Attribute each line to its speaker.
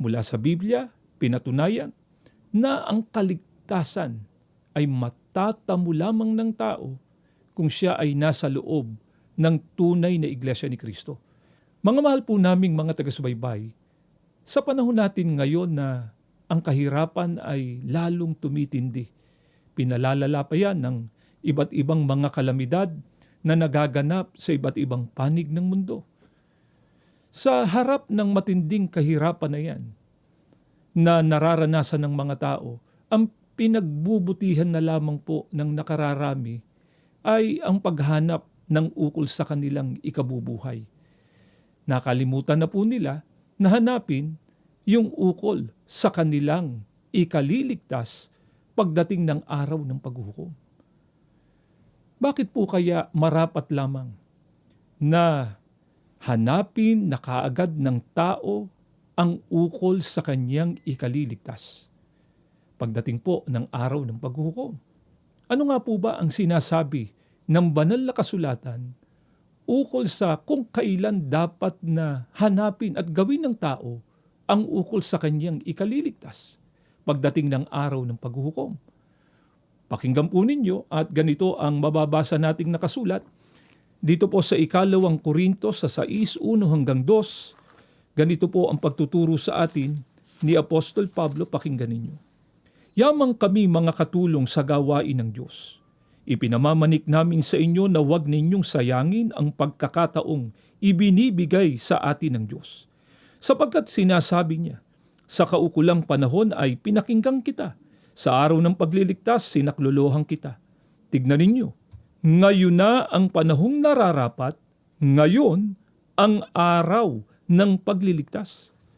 Speaker 1: Mula sa Biblia, pinatunayan na ang kaligtasan ay matatamo lamang ng tao kung siya ay nasa loob ng tunay na iglesia ni Kristo. Mga mahal po naming mga taga-subaybay, sa panahon natin ngayon na ang kahirapan ay lalong tumitindi, pinalalala pa yan ng iba't ibang mga kalamidad na nagaganap sa iba't ibang panig ng mundo. Sa harap ng matinding kahirapan na yan, na nararanasan ng mga tao, ang pinagbubutihan na lamang po ng nakararami ay ang paghanap ng ukol sa kanilang ikabubuhay. Nakalimutan na po nila na hanapin yung ukol sa kanilang ikaliligtas pagdating ng araw ng paghuhukom. Bakit po kaya marapat lamang na hanapin na kaagad ng tao ang ukol sa kanyang ikaliligtas pagdating po ng araw ng paghuhukom? Ano nga po ba ang sinasabi ng banal na kasulatan ukol sa kung kailan dapat na hanapin at gawin ng tao ang ukol sa kanyang ikaliligtas pagdating ng araw ng paghuhukom? Pakinggan po ninyo at ganito ang mababasa nating nakasulat dito po sa 2 Korintos sa 6:1-2. Ganito po ang pagtuturo sa atin ni Apostol Pablo, pakinggan ninyo. Yamang kami mga katulong sa gawain ng Diyos. Ipinamamanik namin sa inyo na huwag ninyong sayangin ang pagkakataong ibinibigay sa atin ng Diyos. Sapagkat sinasabi niya, sa kaukulang panahon ay pinakinggan kita. Sa araw ng pagliligtas, sinaklolohan kita. Tignan ninyo, ngayon na ang panahong nararapat, ngayon ang araw ng pagliligtas.